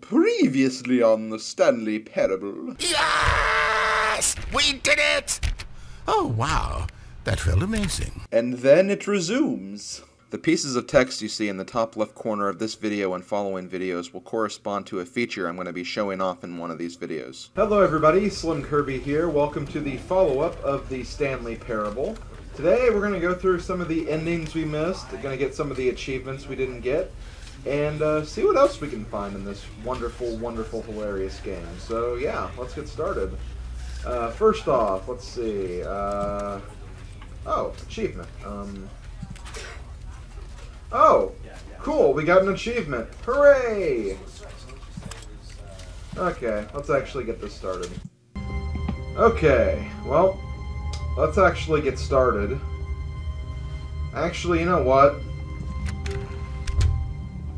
Previously on the Stanley Parable. Yes! We did it! Oh, wow. That felt amazing. And then it resumes. The pieces of text you see in the top left corner of this video and following videos will correspond to a feature I'm going to be showing off in one of these videos. Hello everybody, SlimKirby here. Welcome to the follow-up of the Stanley Parable. Today we're going to go through some of the endings we missed, going to get some of the achievements we didn't get, and see what else we can find in this wonderful, wonderful, hilarious game. So yeah, let's get started. First off, let's see. Oh, achievement. Oh, cool, we got an achievement. Hooray! Okay, let's actually get this started. Okay, well, let's actually get started. Actually, you know what?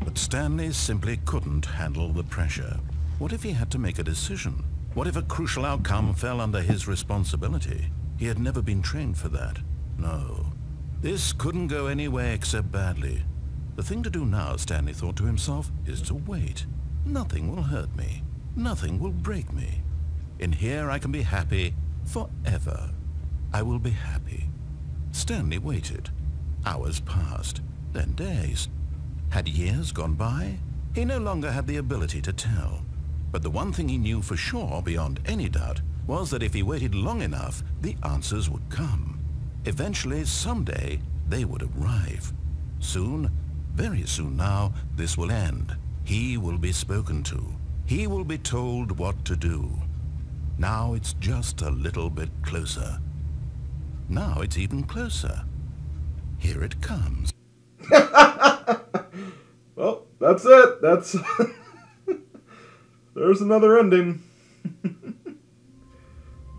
But Stanley simply couldn't handle the pressure. What if he had to make a decision? What if a crucial outcome fell under his responsibility? He had never been trained for that. No. This couldn't go anywhere except badly. The thing to do now, Stanley thought to himself, is to wait. Nothing will hurt me. Nothing will break me. In here I can be happy forever. I will be happy. Stanley waited. Hours passed, then days. Had years gone by? He no longer had the ability to tell. But the one thing he knew for sure, beyond any doubt, was that if he waited long enough, the answers would come. Eventually, someday, they would arrive. Soon, very soon now, this will end. He will be spoken to. He will be told what to do. Now it's just a little bit closer. Now it's even closer. Here it comes. Well, that's it. That's... There's another ending.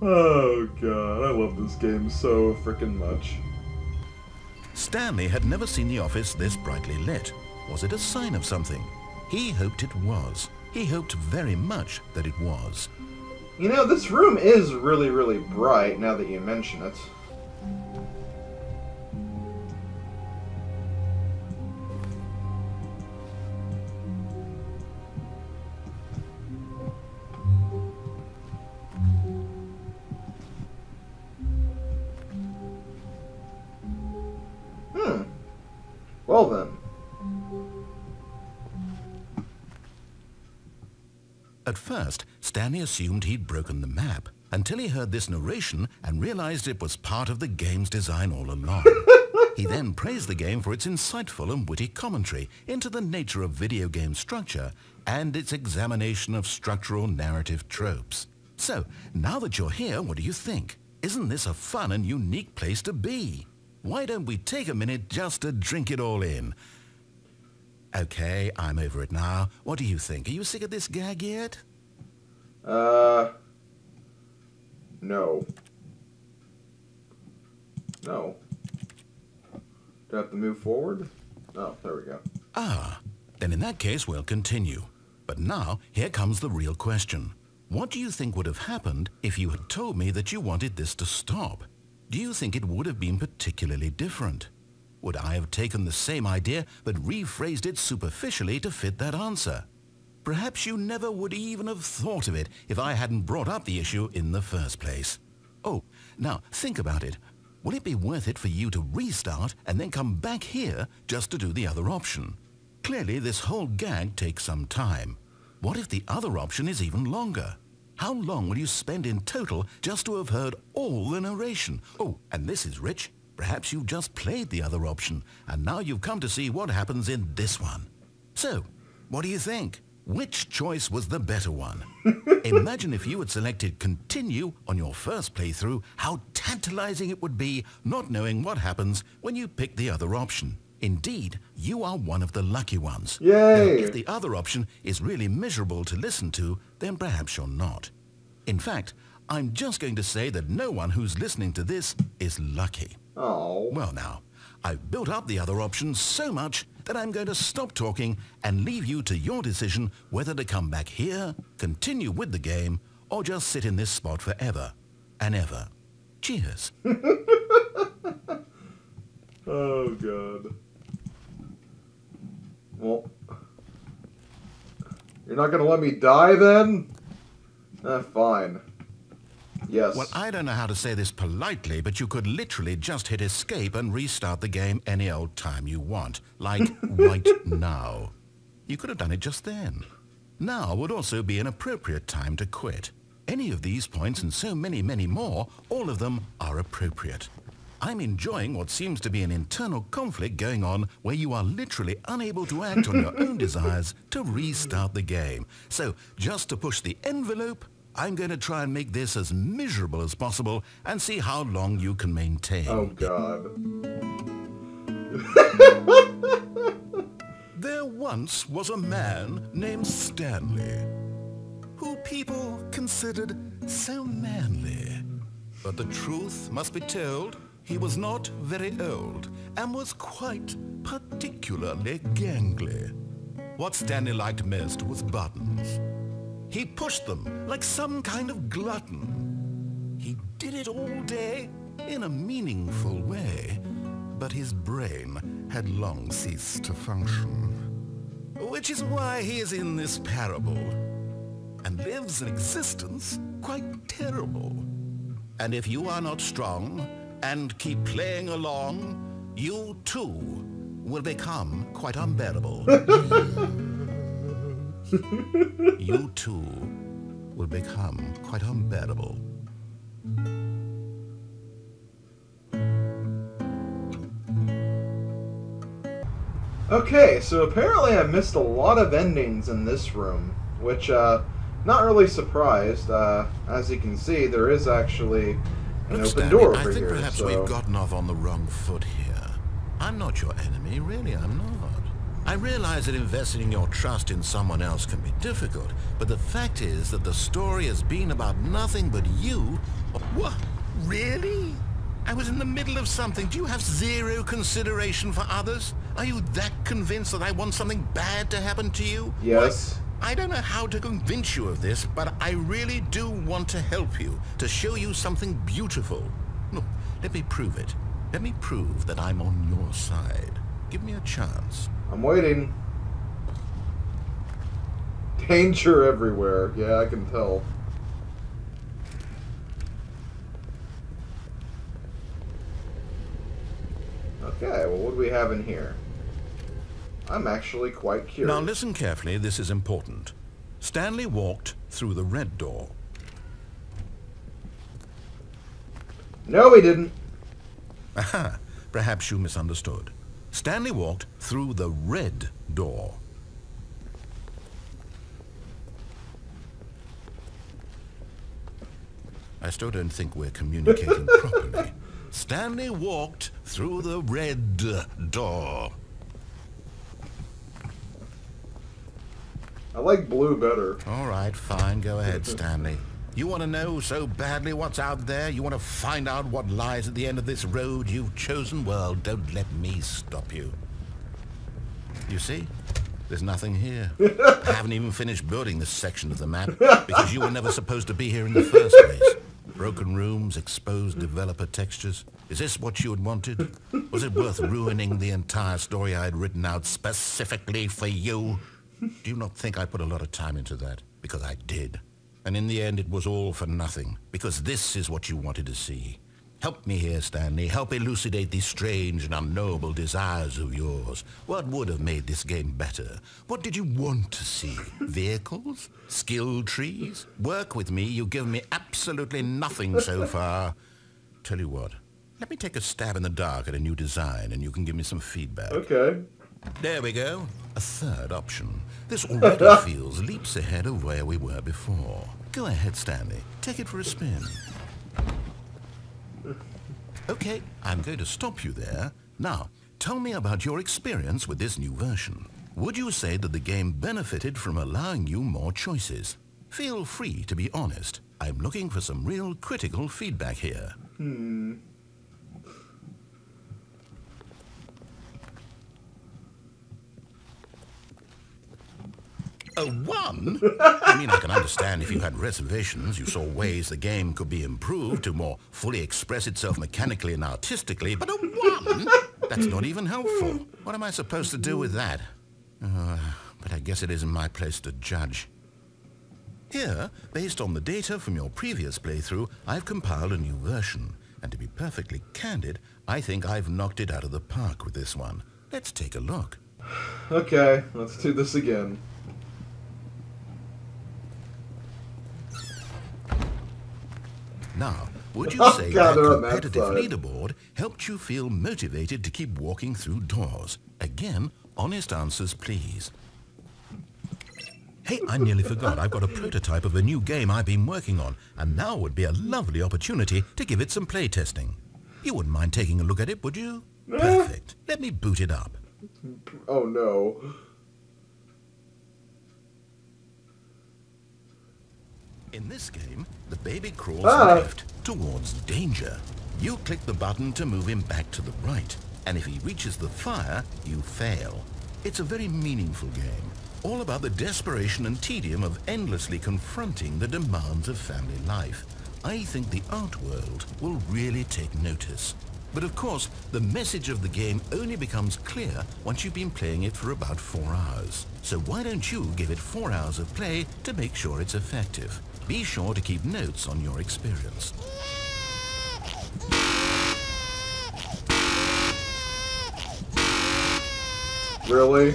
Oh god, I love this game so frickin' much. Stanley had never seen the office this brightly lit. Was it a sign of something? He hoped it was. He hoped very much that it was. You know, this room is really, really bright now that you mention it. Well then. At first, Stanley assumed he'd broken the map, until he heard this narration and realized it was part of the game's design all along. He then praised the game for its insightful and witty commentary into the nature of video game structure and its examination of structural narrative tropes. So, now that you're here, what do you think? Isn't this a fun and unique place to be? Why don't we take a minute just to drink it all in? Okay, I'm over it now. What do you think? Are you sick of this gag yet? No. No. Do I have to move forward? Oh, there we go. Ah, then in that case we'll continue. But now, here comes the real question. What do you think would have happened if you had told me that you wanted this to stop? Do you think it would have been particularly different? Would I have taken the same idea but rephrased it superficially to fit that answer? Perhaps you never would even have thought of it if I hadn't brought up the issue in the first place. Oh, now think about it. Will it be worth it for you to restart and then come back here just to do the other option? Clearly this whole gag takes some time. What if the other option is even longer? How long will you spend in total just to have heard all the narration? Oh, and this is rich. Perhaps you've just played the other option, and now you've come to see what happens in this one. So, what do you think? Which choice was the better one? Imagine if you had selected continue on your first playthrough, how tantalizing it would be not knowing what happens when you pick the other option. Indeed, you are one of the lucky ones. Yay! Now, if the other option is really miserable to listen to, then perhaps you're not. In fact, I'm just going to say that no one who's listening to this is lucky. Oh. Well now, I've built up the other option so much that I'm going to stop talking and leave you to your decision whether to come back here, continue with the game, or just sit in this spot forever and ever. Cheers. Oh, God. Well, You're not gonna let me die then? Fine. Yes. Well, I don't know how to say this politely, but you could literally just hit escape and restart the game any old time you want. Like right now. You could have done it just then. Now would also be an appropriate time to quit. Any of these points and so many, many more, all of them are appropriate. I'm enjoying what seems to be an internal conflict going on where you are literally unable to act on your own desires to restart the game. So, just to push the envelope, I'm going to try and make this as miserable as possible and see how long you can maintain. Oh, God. There once was a man named Stanley, who people considered so manly. But the truth must be told, he was not very old and was quite particularly gangly. What Stanley liked most was buttons. He pushed them like some kind of glutton. He did it all day in a meaningful way, but his brain had long ceased to function. Which is why he is in this parable and lives an existence quite terrible. And if you are not strong and keep playing along, you too will become quite unbearable. You too will become quite unbearable. Okay, so apparently I missed a lot of endings in this room, which, not really surprised. As you can see, there is actually an open door over here. I think perhaps we've gotten off on the wrong foot here. I'm not your enemy, really, I'm not. I realize that investing your trust in someone else can be difficult, but the fact is that the story has been about nothing but you. What? Really? I was in the middle of something. Do you have zero consideration for others? Are you that convinced that I want something bad to happen to you? Yes. Well, I don't know how to convince you of this, but I really do want to help you, to show you something beautiful. Look, let me prove it. Let me prove that I'm on your side. Give me a chance. I'm waiting. Danger everywhere. Yeah, I can tell. Okay, well, what do we have in here? I'm actually quite curious. Now listen carefully, this is important. Stanley walked through the red door. No, he didn't. Aha, perhaps you misunderstood. Stanley walked through the red door. I still don't think we're communicating properly. Stanley walked through the red door. I like blue better. All right, fine. Go ahead, Stanley. You want to know so badly what's out there? You want to find out what lies at the end of this road you've chosen? Well, don't let me stop you. You see? There's nothing here. I haven't even finished building this section of the map because you were never supposed to be here in the first place. Broken rooms, exposed developer textures. Is this what you had wanted? Was it worth ruining the entire story I had written out specifically for you? Do you not think I put a lot of time into that? Because I did. And in the end, it was all for nothing. Because this is what you wanted to see. Help me here, Stanley. Help elucidate these strange and unknowable desires of yours. What would have made this game better? What did you want to see? Vehicles? Skill trees? Work with me. You've given me absolutely nothing so far. Tell you what. Let me take a stab in the dark at a new design, and you can give me some feedback. Okay. There we go. A third option. This already feels leaps ahead of where we were before. Go ahead, Stanley. Take it for a spin. Okay, I'm going to stop you there. Now, tell me about your experience with this new version. Would you say that the game benefited from allowing you more choices? Feel free to be honest. I'm looking for some real critical feedback here. A 1? I mean, I can understand if you had reservations, you saw ways the game could be improved to more fully express itself mechanically and artistically, but a 1? That's not even helpful. What am I supposed to do with that? but I guess it isn't my place to judge. Here, based on the data from your previous playthrough, I've compiled a new version. And to be perfectly candid, I think I've knocked it out of the park with this one. Let's take a look. Okay, let's do this again. Now, would you say God, that they're on that competitive side. leaderboard helped you feel motivated to keep walking through doors? Again, honest answers, please. Hey, I nearly forgot. I've got a prototype of a new game I've been working on, and now would be a lovely opportunity to give it some playtesting. You wouldn't mind taking a look at it, would you? Perfect. Let me boot it up. Oh no. In this game, the baby crawls left towards danger. You click the button to move him back to the right, and if he reaches the fire, you fail. It's a very meaningful game, all about the desperation and tedium of endlessly confronting the demands of family life. I think the art world will really take notice. But of course, the message of the game only becomes clear once you've been playing it for about 4 hours. So why don't you give it 4 hours of play to make sure it's effective? Be sure to keep notes on your experience. Really?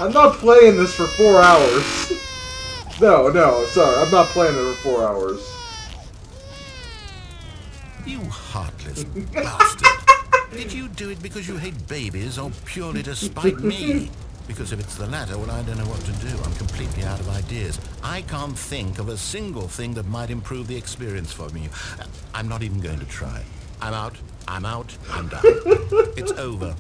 I'm not playing this for 4 hours. No, sorry, I'm not playing it for 4 hours. You heartless bastard. Did you do it because you hate babies or purely to spite me? Because if it's the latter, well, I don't know what to do. I'm completely out of ideas. I can't think of a single thing that might improve the experience for me. I'm not even going to try. I'm out. I'm done. It's over.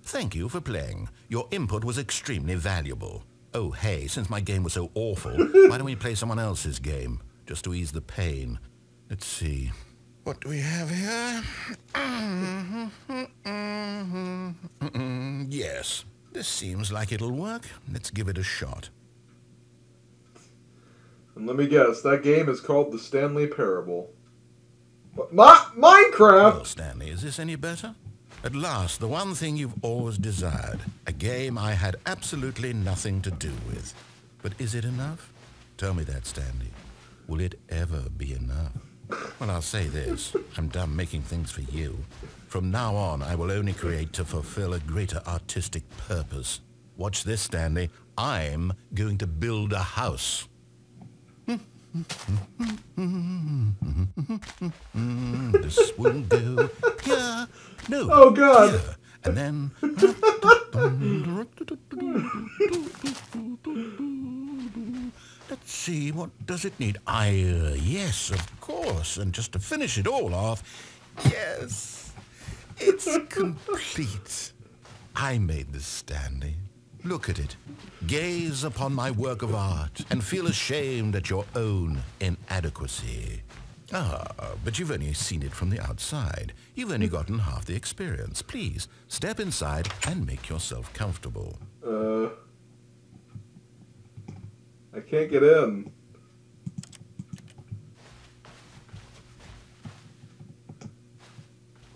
Thank you for playing. Your input was extremely valuable. Oh, hey, since my game was so awful, why don't we play someone else's game? Just to ease the pain. Let's see. What do we have here? Yes. This seems like it'll work. Let's give it a shot. And let me guess, that game is called the Stanley Parable. Minecraft! Well, Stanley, is this any better? At last, the one thing you've always desired. A game I had absolutely nothing to do with. But is it enough? Tell me that, Stanley. Will it ever be enough? Well, I'll say this. I'm done making things for you. From now on, I will only create to fulfill a greater artistic purpose. Watch this, Stanley. I'm going to build a house. This will go here. No. Oh, God. Here. And then... Let's see, what does it need? Yes, of course. And just to finish it all off, yes, it's complete. I made this, Stanley. Look at it. Gaze upon my work of art and feel ashamed at your own inadequacy. But you've only seen it from the outside. You've only gotten half the experience. Please, step inside and make yourself comfortable. I can't get in.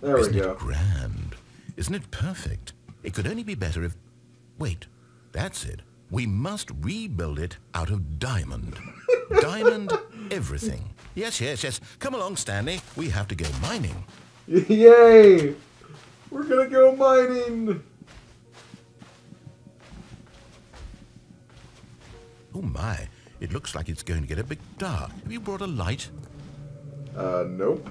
There we go. Isn't it grand? Isn't it perfect? It could only be better if... Wait, that's it. We must rebuild it out of diamond. Diamond everything. Yes. Come along, Stanley. We have to go mining. Yay! We're gonna go mining! Oh my, it looks like it's going to get a bit dark. Have you brought a light? Nope.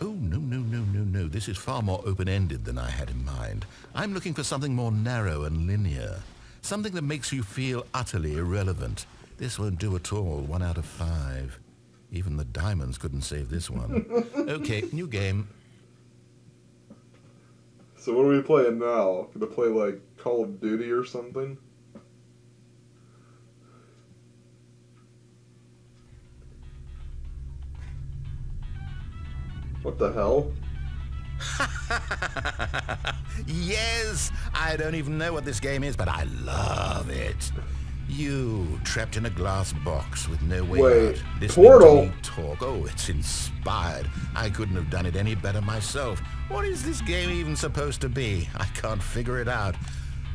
Oh, no. This is far more open-ended than I had in mind. I'm looking for something more narrow and linear. Something that makes you feel utterly irrelevant. This won't do at all. 1 out of 5. Even the diamonds couldn't save this one. Okay, new game. So what are we playing now? Gonna play like Call of Duty or something? What the hell? Yes! I don't even know what this game is, but I love it. You, trapped in a glass box with no way Wait, out, listening Portal? to me talk. Oh, it's inspired. I couldn't have done it any better myself. What is this game even supposed to be? I can't figure it out.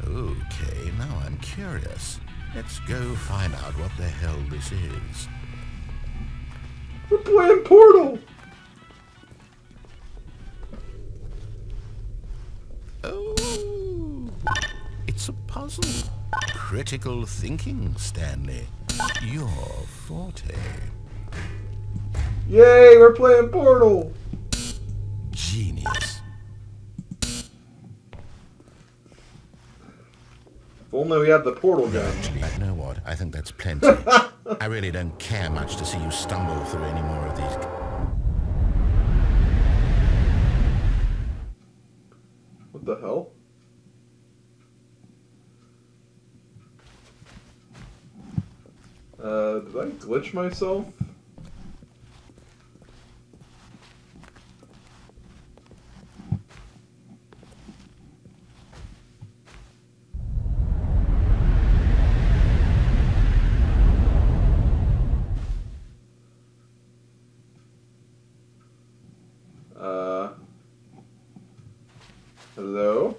Okay, now I'm curious. Let's go find out what the hell this is. We're playing Portal! Oh, it's a puzzle. Critical thinking, Stanley. Your forte. Yay, we're playing Portal! Genius. If only we had the Portal gun. Actually, you know what? I think that's plenty. I really don't care much to see you stumble through any more of these. What the hell? Did I glitch myself? Hello?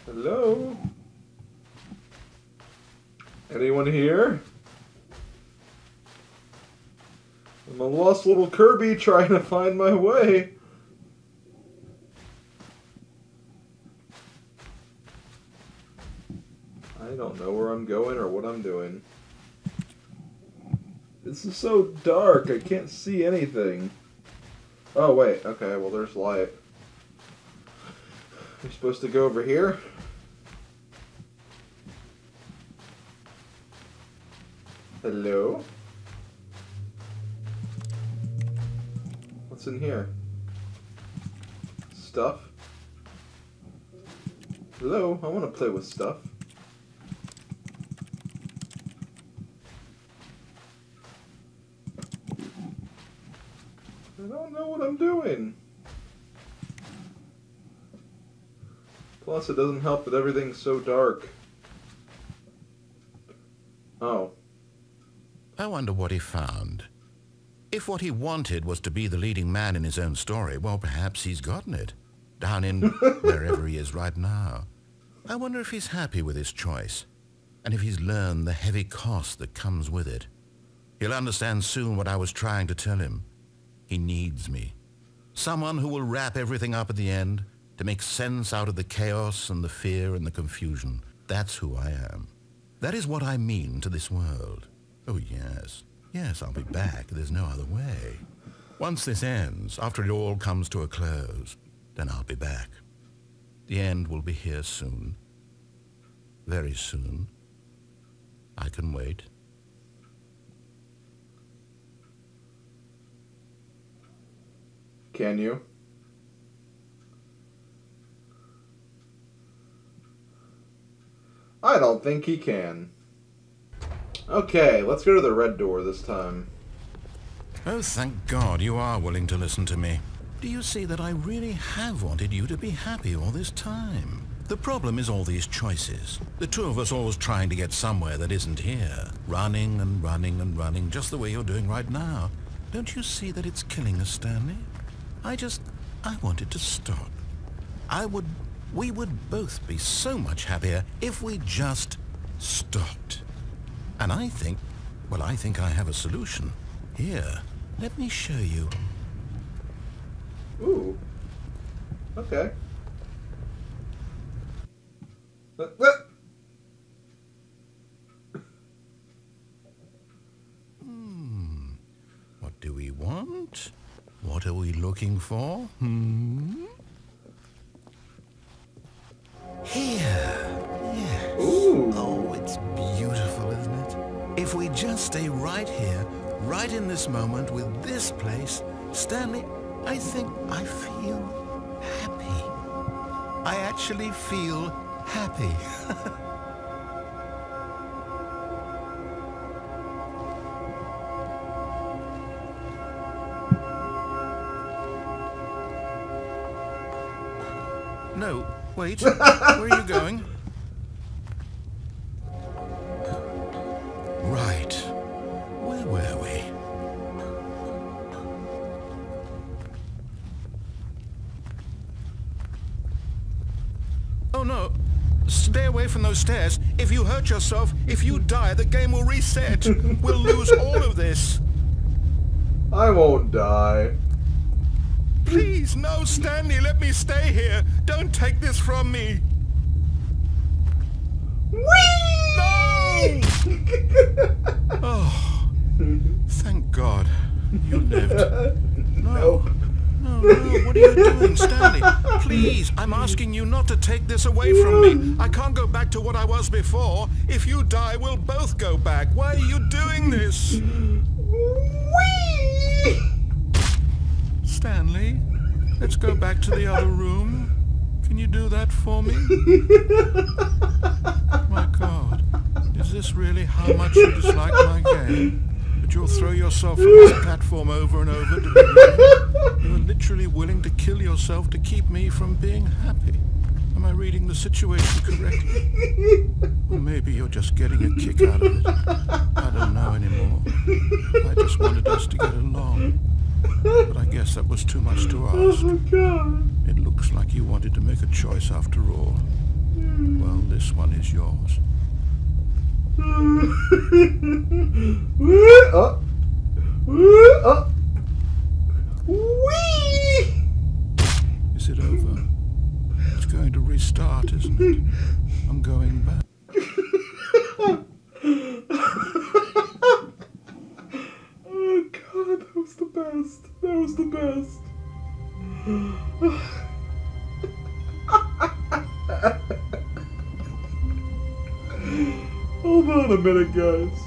Hello? Anyone here? I'm a lost little Kirby trying to find my way. I don't know where I'm going or what I'm doing. This is so dark, I can't see anything. Oh wait, okay, well there's light. We're supposed to go over here? Hello? What's in here? Stuff? Hello? I want to play with stuff. I don't know what I'm doing. Plus, it doesn't help that everything's so dark. Oh. I wonder what he found. If what he wanted was to be the leading man in his own story, well, perhaps he's gotten it. Down in wherever he is right now. I wonder if he's happy with his choice, and if he's learned the heavy cost that comes with it. He'll understand soon what I was trying to tell him. He needs me. Someone who will wrap everything up at the end to make sense out of the chaos and the fear and the confusion. That's who I am. That is what I mean to this world. Oh, yes. Yes, I'll be back. There's no other way. Once this ends, after it all comes to a close, then I'll be back. The end will be here soon. Very soon. I can wait. Can you? I don't think he can. Okay, let's go to the red door this time. Oh, thank God you are willing to listen to me. Do you see that I really have wanted you to be happy all this time? The problem is all these choices. The two of us always trying to get somewhere that isn't here. Running and running and running, just the way you're doing right now. Don't you see that it's killing us, Stanley? I wanted to stop. We would both be so much happier if we just stopped. And I think I have a solution. Here, let me show you. Ooh. Okay. What do we want? What are we looking for? Here. Yes. Ooh. Oh, it's beautiful, isn't it? If we just stay right here, right in this moment with this place, Stanley, I think I feel happy. I actually feel happy. No, wait. Where are you going? Right. Where were we? Oh no. Stay away from those stairs. If you hurt yourself, if you die, the game will reset. We'll lose all of this. I won't die. Please, no, Stanley, let me stay here. Don't take this from me. Whee! No! Oh, thank God you lived. No. No, what are you doing, Stanley? Please, I'm asking you not to take this away from me. I can't go back to what I was before. If you die, we'll both go back. Why are you doing this? Whee! Stanley, let's go back to the other room. Can you do that for me? My God, is this really how much you dislike my game? That you'll throw yourself from this platform over and over to be ready? You're literally willing to kill yourself to keep me from being happy. Am I reading the situation correctly? Or maybe you're just getting a kick out of it. I don't know anymore. I just wanted us to get along. But I guess that was too much to ask. Oh, God. It looks like you wanted to make a choice after all. Well, this one is yours. Whee! Is it over? It's going to restart, isn't it? I'm going back. Oh God, that was the best. That was the best. Hold on a minute, guys.